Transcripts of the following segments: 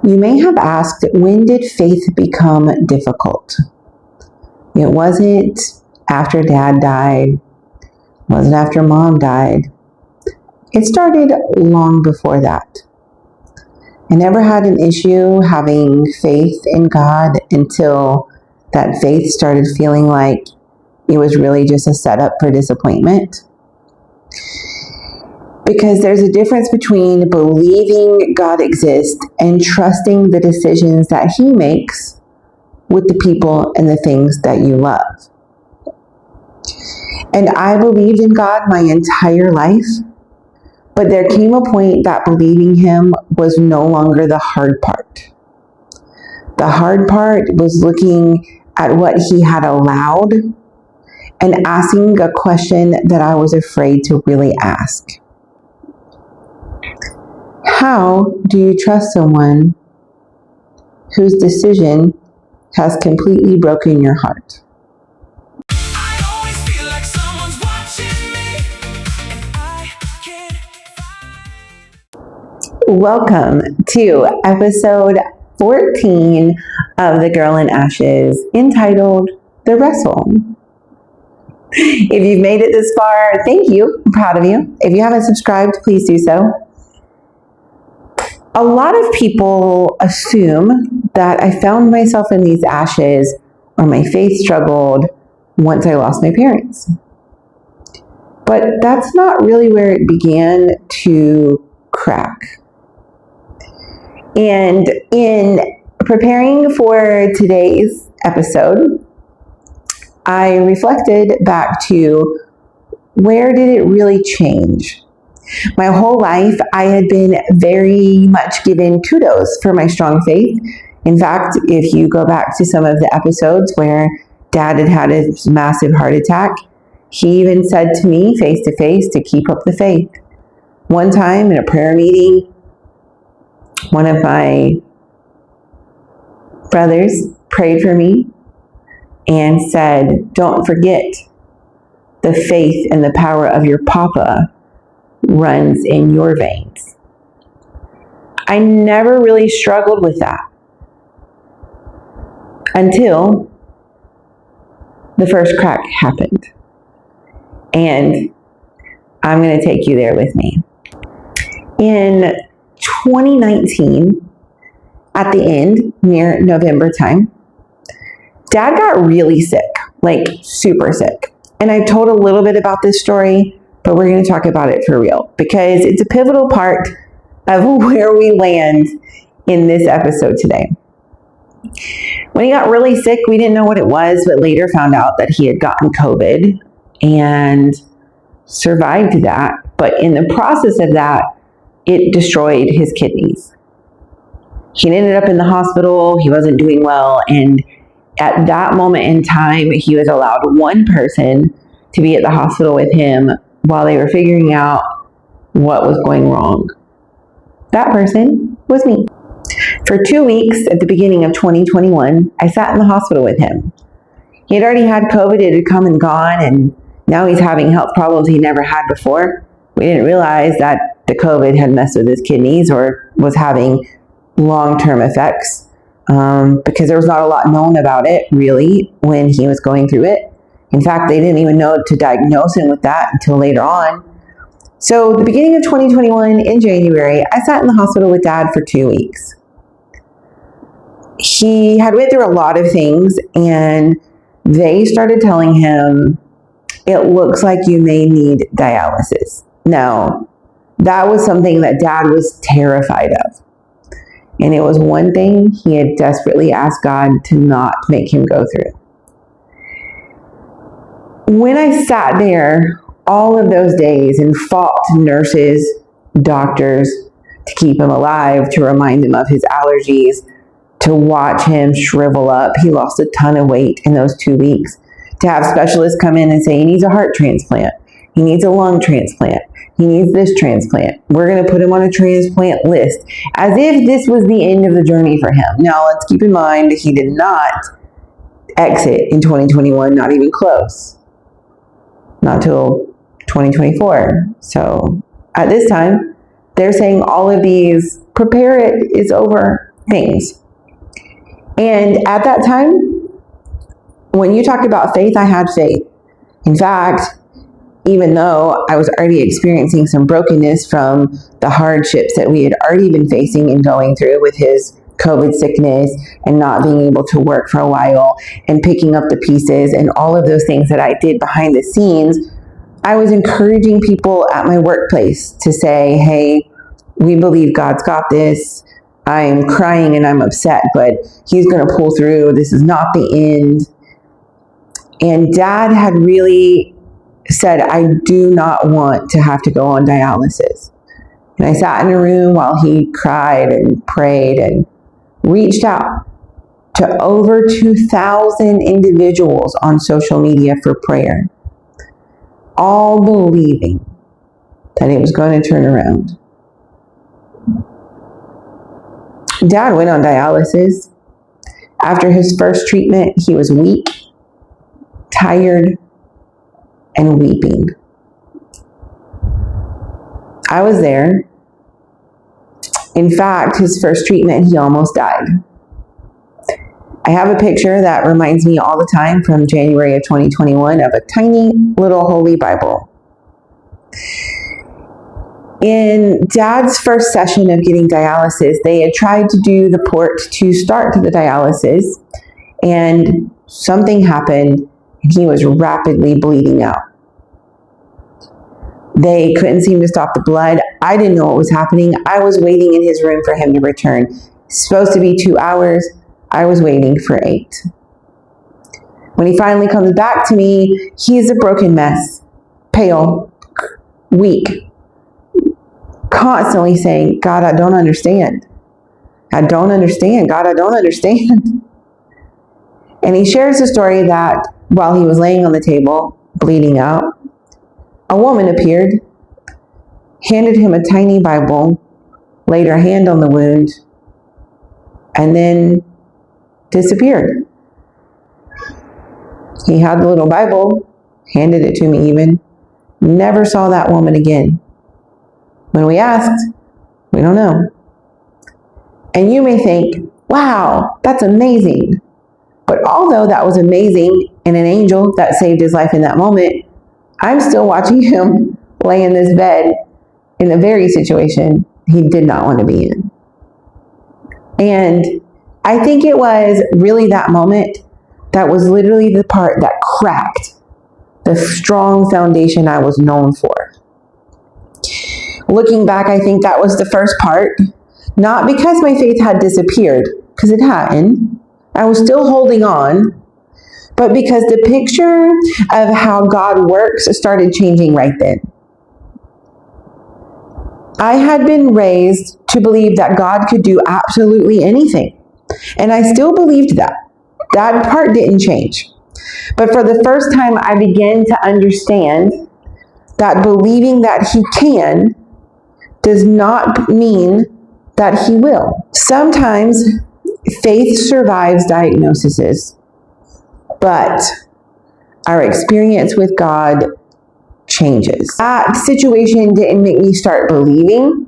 You may have asked, when did faith become difficult? It wasn't after Dad died. It wasn't after Mom died. It started long before that. I never had an issue having faith in God until that faith started feeling like it was really just a setup for disappointment. Because there's a difference between believing God exists and trusting the decisions that He makes with the people and the things that you love. And I believed in God my entire life, but there came a point that believing Him was no longer the hard part. The hard part was looking at what He had allowed and asking a question that I was afraid to really ask. How do you trust someone whose decision has completely broken your heart? I always feel like someone's watching me, and I can't find. Welcome to episode 14 of The Girl in Ashes, entitled The Wrestle. If you've made it this far, thank you. I'm proud of you. If you haven't subscribed, please do so. A lot of people assume that I found myself in these ashes or my faith struggled once I lost my parents. But that's not really where it began to crack. And in preparing for today's episode, I reflected back to where did it really change? My whole life, I had been very much given kudos for my strong faith. In fact, if you go back to some of the episodes where Dad had had a massive heart attack, he even said to me face to face to keep up the faith. One time in a prayer meeting, one of my brothers prayed for me and said, "Don't forget, the faith and the power of your papa runs in your veins." I never really struggled with that until the first crack happened. And I'm going to take you there with me. In 2019, at the end, near November time, Dad got really sick, like super sick. And I've told a little bit about this story, but we're going to talk about it for real because it's a pivotal part of where we land in this episode today. When he got really sick, we didn't know what it was, but later found out that he had gotten COVID and survived that. But in the process of that, it destroyed his kidneys. He ended up in the hospital. He wasn't doing well. And at that moment in time, he was allowed one person to be at the hospital with him while they were figuring out what was going wrong. That person was me. For 2 weeks at the beginning of 2021, I sat in the hospital with him. He had already had COVID. It had come and gone, and now he's having health problems he never had before. We didn't realize that the COVID had messed with his kidneys or was having long-term effects because there was not a lot known about it, really, when he was going through it. In fact, they didn't even know to diagnose him with that until later on. So the beginning of 2021, in January, I sat in the hospital with Dad for 2 weeks. He had went through a lot of things, and they started telling him, "It looks like you may need dialysis." Now, that was something that Dad was terrified of. And it was one thing he had desperately asked God to not make him go through. When I sat there all of those days and fought nurses, doctors to keep him alive, to remind him of his allergies, to watch him shrivel up. He lost a ton of weight in those 2 weeks. To have specialists come in and say he needs a heart transplant, he needs a lung transplant, he needs this transplant. We're going to put him on a transplant list, as if this was the end of the journey for him. Now, let's keep in mind he did not exit in 2021, not even close. Not till 2024. So at this time, they're saying all of these, prepare it, is over. things. And at that time, when you talked about faith, I had faith. In fact, even though I was already experiencing some brokenness from the hardships that we had already been facing and going through with his COVID sickness and not being able to work for a while and picking up the pieces and all of those things that I did behind the scenes, I was encouraging people at my workplace to say, hey, we believe God's got this. I'm crying and I'm upset, but he's going to pull through. This is not the end. And Dad had really said, I do not want to have to go on dialysis. And I sat in a room while he cried and prayed and reached out to over 2,000 individuals on social media for prayer, all believing that it was going to turn around. Dad went on dialysis. After his first treatment, he was weak, tired, and weeping. I was there. In fact, his first treatment, he almost died. I have a picture that reminds me all the time from January of 2021 of a tiny little Holy Bible. In Dad's first session of getting dialysis, they had tried to do the port to start the dialysis, and something happened, and he was rapidly bleeding out. They couldn't seem to stop the blood. I didn't know what was happening. I was waiting in his room for him to return. It's supposed to be 2 hours. I was waiting for 8. When he finally comes back to me, he's a broken mess, pale, weak, constantly saying, God, I don't understand. I don't understand. God, I don't understand. And he shares the story that while he was laying on the table, bleeding out, a woman appeared, handed him a tiny Bible, laid her hand on the wound, and then disappeared. He had the little Bible, handed it to me even, never saw that woman again. When we asked, we don't know. And you may think, wow, that's amazing. But although that was amazing and an angel that saved his life in that moment, I'm still watching him lay in this bed in the very situation he did not want to be in. And I think it was really that moment that was literally the part that cracked the strong foundation I was known for. Looking back, I think that was the first part, not because my faith had disappeared, because it hadn't. I was still holding on, but because the picture of how God works started changing right then. I had been raised to believe that God could do absolutely anything, and I still believed that. That part didn't change. But for the first time, I began to understand that believing that He can does not mean that He will. Sometimes faith survives diagnoses, but our experience with God changes. That situation didn't make me start believing,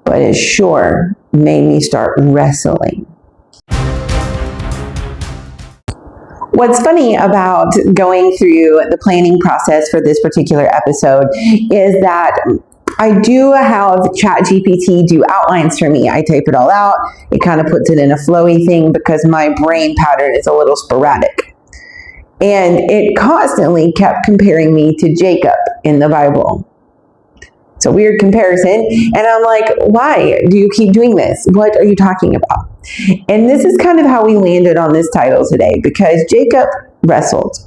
but it sure made me start wrestling. What's funny about going through the planning process for this particular episode is that I do have ChatGPT do outlines for me. I type it all out. It kind of puts it in a flowy thing because my brain pattern is a little sporadic. And it constantly kept comparing me to Jacob in the Bible. It's a weird comparison. And I'm like, why do you keep doing this? What are you talking about? And this is kind of how we landed on this title today, because Jacob wrestled.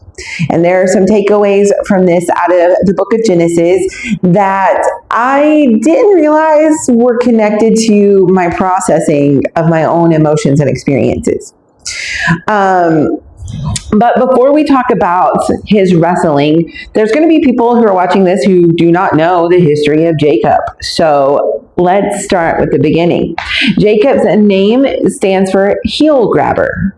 And there are some takeaways from this out of the book of Genesis that I didn't realize were connected to my processing of my own emotions and experiences. But before we talk about his wrestling, there's going to be people who are watching this who do not know the history of Jacob. So let's start with the beginning. Jacob's name stands for heel grabber.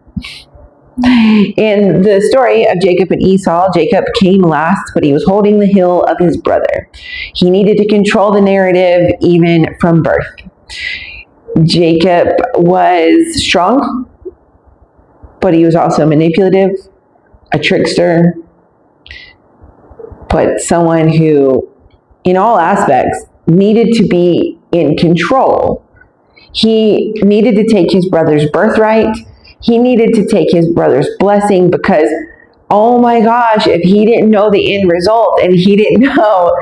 In the story of Jacob and Esau, Jacob came last, but he was holding the heel of his brother. He needed to control the narrative even from birth. Jacob was strong, but he was also manipulative, a trickster, but someone who, in all aspects, needed to be in control. He needed to take his brother's birthright. He needed to take his brother's blessing because, oh my gosh, if he didn't know the end result and he didn't know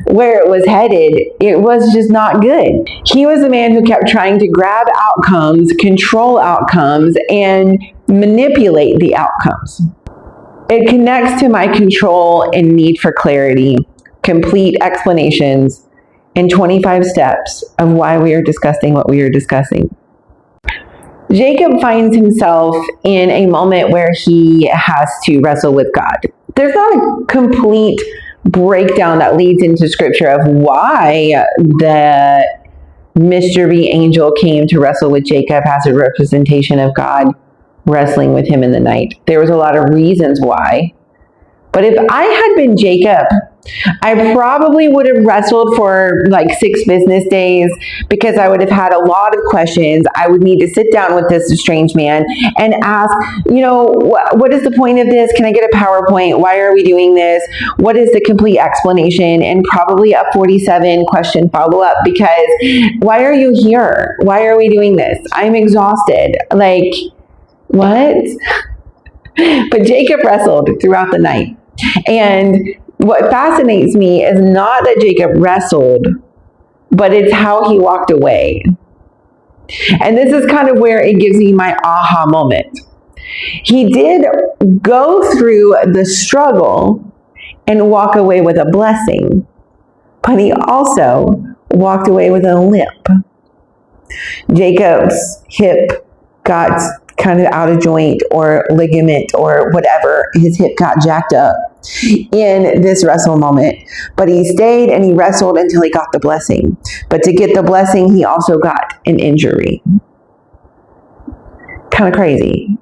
where it was headed, it was just not good. He was the man who kept trying to grab outcomes, control outcomes, and manipulate the outcomes. It connects to my control and need for clarity, complete explanations, and 25 steps of why we are discussing what we are discussing. Jacob finds himself in a moment where he has to wrestle with God. There's not a complete breakdown that leads into scripture of why the mystery angel came to wrestle with Jacob as a representation of God wrestling with him in the night. There was a lot of reasons why. But if I had been Jacob, I probably would have wrestled for like 6 business days because I would have had a lot of questions. I would need to sit down with this strange man and ask, what is the point of this? Can I get a PowerPoint? Why are we doing this? What is the complete explanation? And probably a 47 question follow-up because why are you here? Why are we doing this? I'm exhausted. Like, what? But Jacob wrestled throughout the night. And what fascinates me is not that Jacob wrestled, but it's how he walked away. And this is kind of where it gives me my aha moment. He did go through the struggle and walk away with a blessing, but he also walked away with a limp. Jacob's hip got kind of out of joint or ligament or whatever. His hip got jacked up in this wrestle moment, but he stayed and he wrestled until he got the blessing. But to get the blessing, he also got an injury. Kind of crazy.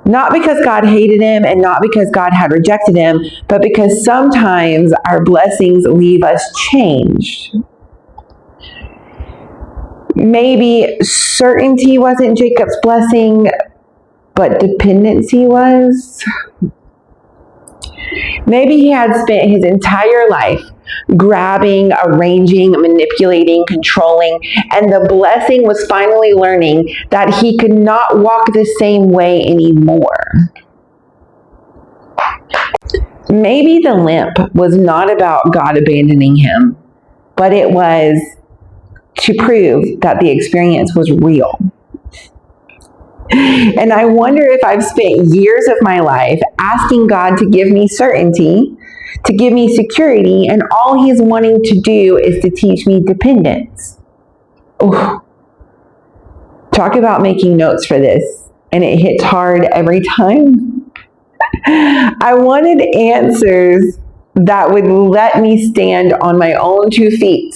Not because God hated him and not because God had rejected him, but because sometimes our blessings leave us changed. Maybe certainty wasn't Jacob's blessing, but dependency was. Maybe he had spent his entire life grabbing, arranging, manipulating, controlling, and the blessing was finally learning that he could not walk the same way anymore. Maybe the limp was not about God abandoning him, but it was to prove that the experience was real. And I wonder if I've spent years of my life asking God to give me certainty, to give me security, and all he's wanting to do is to teach me dependence. Ooh. Talk about making notes for this, and it hits hard every time. I wanted answers that would let me stand on my own 2 feet.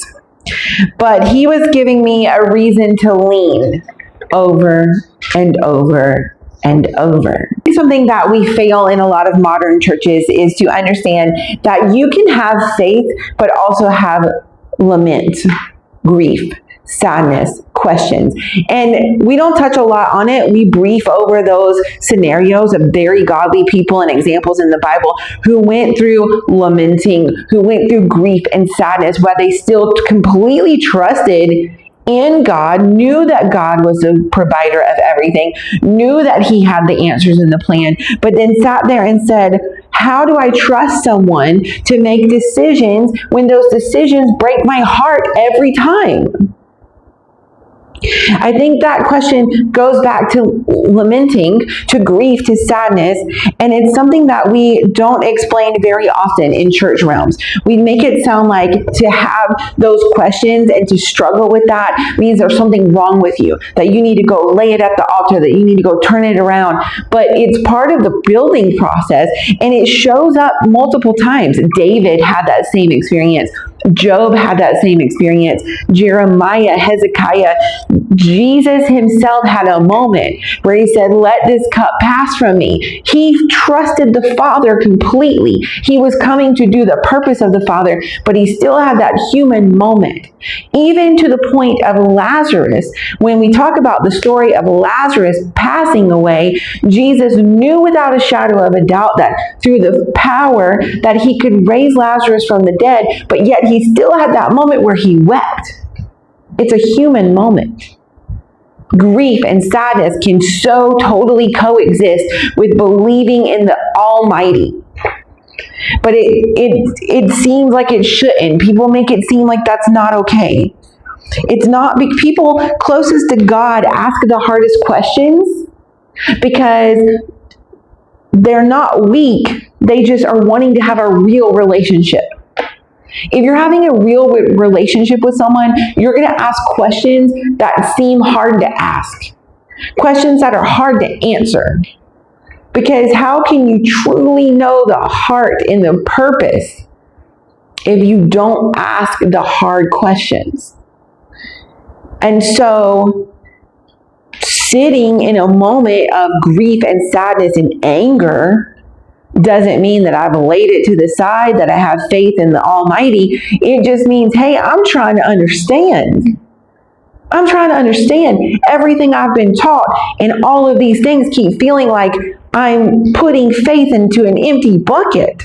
But he was giving me a reason to lean over and over and over. Something that we fail in a lot of modern churches is to understand that you can have faith, but also have lament, grief, sadness, questions. And we don't touch a lot on it. We brief over those scenarios of very godly people and examples in the Bible who went through lamenting, who went through grief and sadness, while they still completely trusted in God, knew that God was the provider of everything, knew that he had the answers in the plan, but then sat there and said, how do I trust someone to make decisions when those decisions break my heart every time? I think that question goes back to lamenting, to grief, to sadness, and it's something that we don't explain very often in church realms. We make it sound like to have those questions and to struggle with that means there's something wrong with you, that you need to go lay it at the altar, that you need to go turn it around. But it's part of the building process, and it shows up multiple times. David had that same experience. Job had that same experience. Jeremiah, Hezekiah, Jesus himself had a moment where he said, let this cup pass from me. He trusted the Father completely. He was coming to do the purpose of the Father, but he still had that human moment. Even to the point of Lazarus, when we talk about the story of Lazarus passing away, Jesus knew without a shadow of a doubt that through the power that he could raise Lazarus from the dead, but yet he still had that moment where he wept. It's a human moment. Grief and sadness can so totally coexist with believing in the Almighty. But it seems like it shouldn't. People make it seem like that's not okay. It's not. People closest to God ask the hardest questions because they're not weak. They just are wanting to have a real relationship. If you're having a real relationship with someone, you're going to ask questions that seem hard to ask. Questions that are hard to answer. Because how can you truly know the heart and the purpose if you don't ask the hard questions? And so, sitting in a moment of grief and sadness and anger doesn't mean that I've laid it to the side, that I have faith in the Almighty. It just means, hey, I'm trying to understand. I'm trying to understand everything I've been taught, and all of these things keep feeling like I'm putting faith into an empty bucket.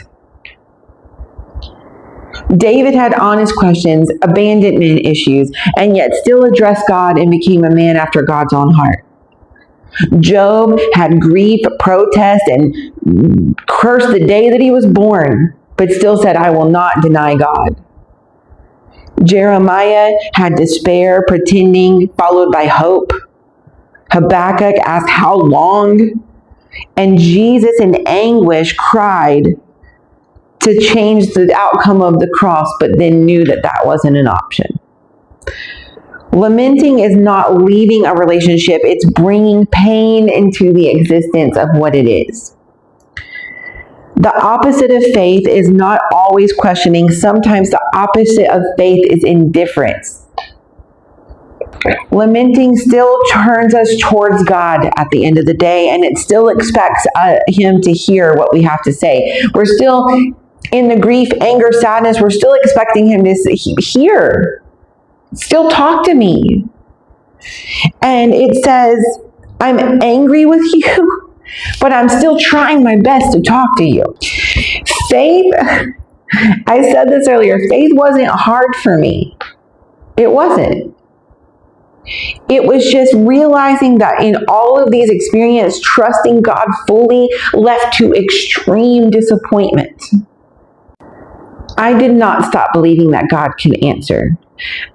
David had honest questions, abandonment issues, and yet still addressed God and became a man after God's own heart. Job had grief, protest, and cursed the day that he was born, but still said, I will not deny God. Jeremiah had despair, pretending, followed by hope. Habakkuk asked, how long? And Jesus in anguish cried to change the outcome of the cross, but then knew that that wasn't an option. Lamenting is not leaving a relationship, it's bringing pain into the existence of what it is. The opposite of faith is not always questioning. Sometimes the opposite of faith is indifference. Lamenting still turns us towards God at the end of the day, and it still expects Him to hear what we have to say. We're still in the grief, anger, sadness, we're still expecting Him to hear. Still talk to me. And it says, I'm angry with you, but I'm still trying my best to talk to you. Faith, I said this earlier, faith wasn't hard for me. It wasn't. It was just realizing that in all of these experiences, trusting God fully left to extreme disappointment. I did not stop believing that God can answer.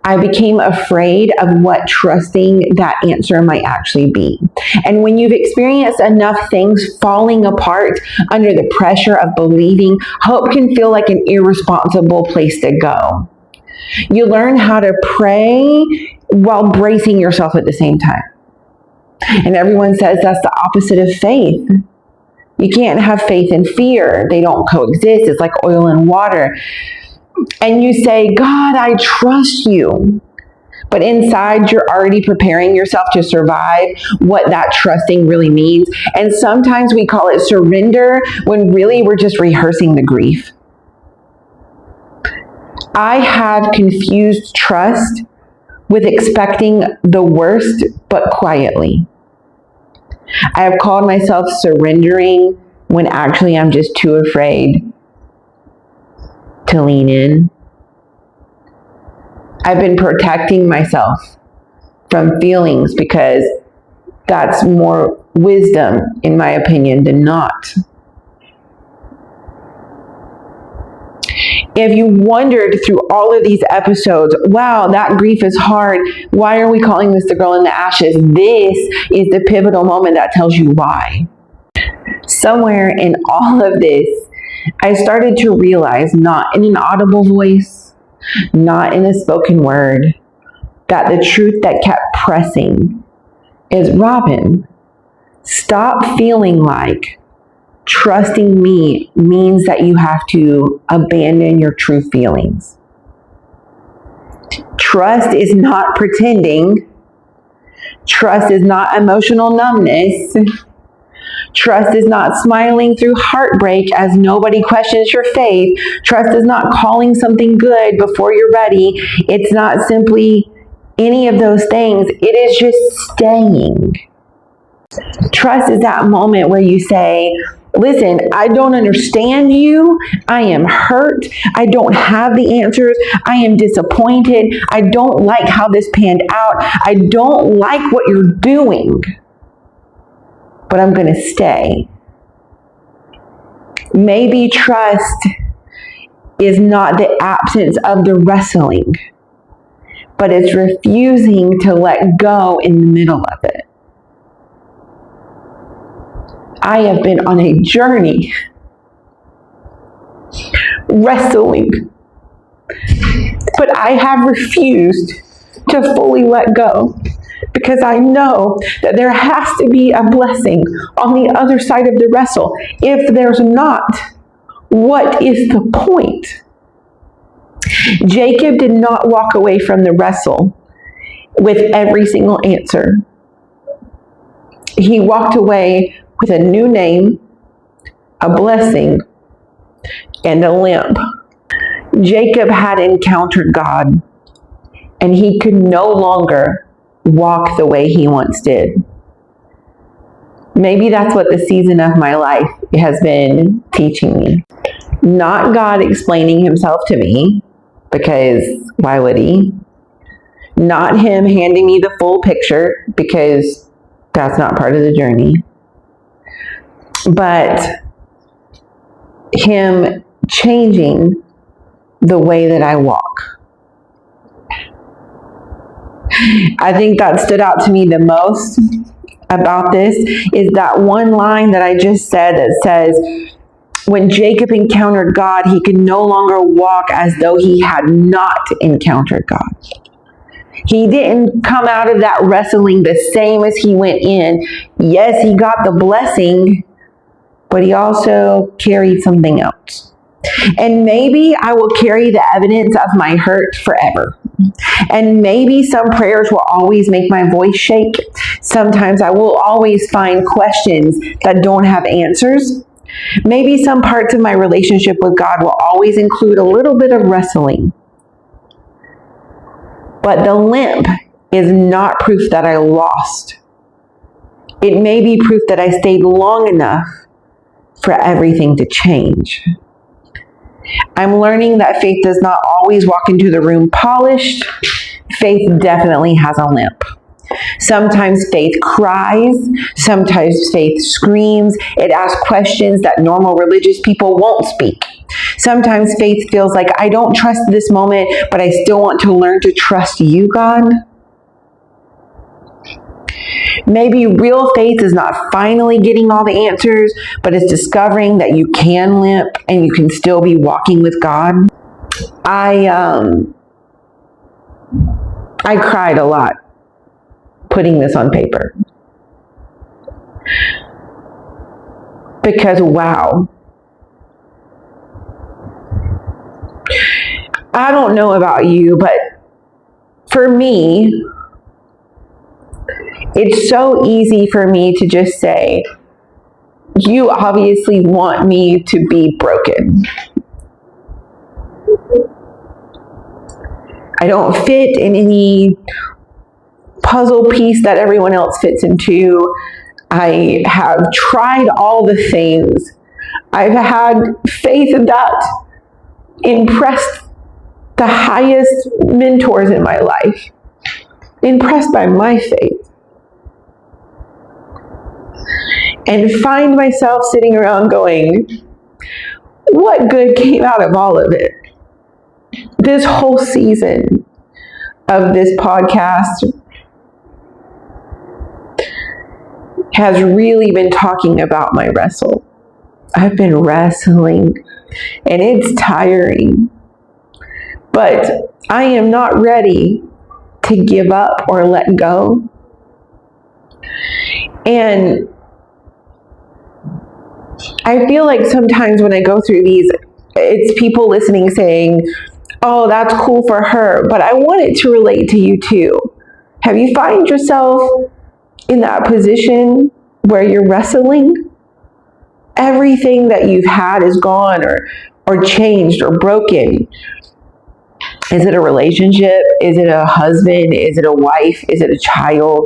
I became afraid of what trusting that answer might actually be. And when you've experienced enough things falling apart under the pressure of believing, hope can feel like an irresponsible place to go. You learn how to pray while bracing yourself at the same time. And everyone says that's the opposite of faith. You can't have faith and fear. They don't coexist. It's like oil and water. And you say, God, I trust you. But inside, you're already preparing yourself to survive what that trusting really means. And sometimes we call it surrender when really we're just rehearsing the grief. I have confused trust with expecting the worst, but quietly. I have called myself surrendering when actually I'm just too afraid to lean in. I've been protecting myself from feelings because that's more wisdom, in my opinion, than not. If you wondered through all of these episodes, wow, that grief is hard. Why are we calling this the girl in the ashes? This is the pivotal moment that tells you why. Somewhere in all of this, I started to realize, not in an audible voice, not in a spoken word, that the truth that kept pressing is, Robin, stop feeling like trusting me means that you have to abandon your true feelings. Trust is not pretending. Trust is not emotional numbness. Trust is not smiling through heartbreak as nobody questions your faith. Trust is not calling something good before you're ready. It's not simply any of those things. It is just staying. Trust is that moment where you say, listen, I don't understand you. I am hurt. I don't have the answers. I am disappointed. I don't like how this panned out. I don't like what you're doing. But I'm going to stay. Maybe trust is not the absence of the wrestling, but it's refusing to let go in the middle of it. I have been on a journey wrestling, but I have refused to fully let go. Because I know that there has to be a blessing on the other side of the wrestle. If there's not, what is the point? Jacob did not walk away from the wrestle with every single answer. He walked away with a new name, a blessing, and a limp. Jacob had encountered God, and he could no longer walk the way he once did. Maybe that's what the season of my life has been teaching me. Not God explaining himself to me, because why would he? Not him handing me the full picture, because that's not part of the journey. But him changing the way that I walk. I think that stood out to me the most about this is that one line that I just said that says, when Jacob encountered God, he could no longer walk as though he had not encountered God. He didn't come out of that wrestling the same as he went in. Yes, he got the blessing, but he also carried something else. And maybe I will carry the evidence of my hurt forever. And maybe some prayers will always make my voice shake. Sometimes I will always find questions that don't have answers. Maybe some parts of my relationship with God will always include a little bit of wrestling. But the limp is not proof that I lost. It may be proof that I stayed long enough for everything to change. I'm learning that faith does not always walk into the room polished. Faith definitely has a limp. Sometimes faith cries. Sometimes faith screams. It asks questions that normal religious people won't speak. Sometimes faith feels like, I don't trust this moment, but I still want to learn to trust you, God. Maybe real faith is not finally getting all the answers, but it's discovering that you can limp and you can still be walking with God. I cried a lot putting this on paper. Because wow. I don't know about you, but for me, it's so easy for me to just say, you obviously want me to be broken. I don't fit in any puzzle piece that everyone else fits into. I have tried all the things. I've had faith that impressed the highest mentors in my life, impressed by my faith. And find myself sitting around going, what good came out of all of it? This whole season of this podcast has really been talking about my wrestle. I've been wrestling, and it's tiring. But I am not ready to give up or let go. And I feel like sometimes when I go through these, it's people listening saying, oh, that's cool for her, but I want it to relate to you too. Have you find yourself in that position where you're wrestling? Everything that you've had is gone or changed or broken. Is it a relationship? Is it a husband? Is it a wife? Is it a child?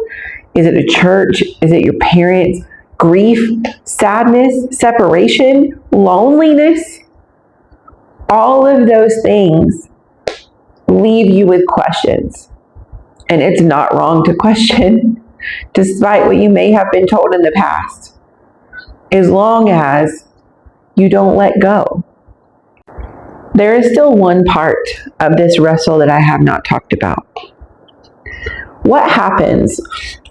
Is it a church? Is it your parents? Grief, sadness, separation, loneliness? All of those things leave you with questions. And it's not wrong to question, despite what you may have been told in the past, as long as you don't let go. There is still one part of this wrestle that I have not talked about. What happens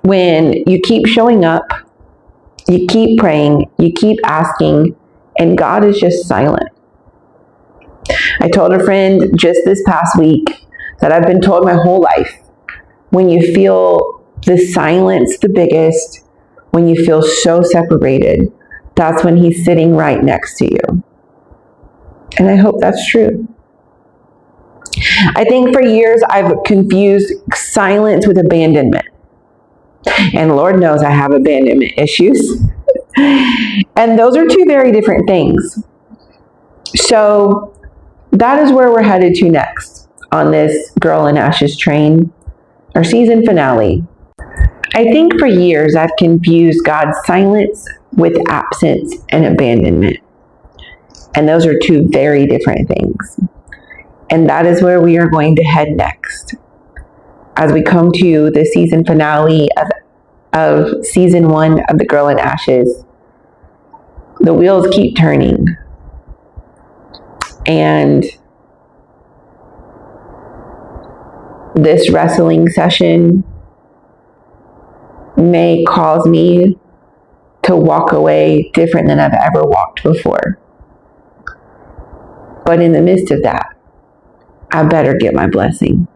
when you keep showing up, you keep praying, you keep asking, and God is just silent? I told a friend just this past week that I've been told my whole life, when you feel the silence the biggest, when you feel so separated, that's when he's sitting right next to you. And I hope that's true. I think for years I've confused silence with abandonment. And Lord knows I have abandonment issues. And those are two very different things. So that is where we're headed to next on this Girl in Ashes train, our season finale. I think for years I've confused God's silence with absence and abandonment. And those are two very different things. And that is where we are going to head next. As we come to the season finale of season 1 of The Girl in Ashes, the wheels keep turning. And this wrestling session may cause me to walk away different than I've ever walked before. But in the midst of that, I better get my blessing.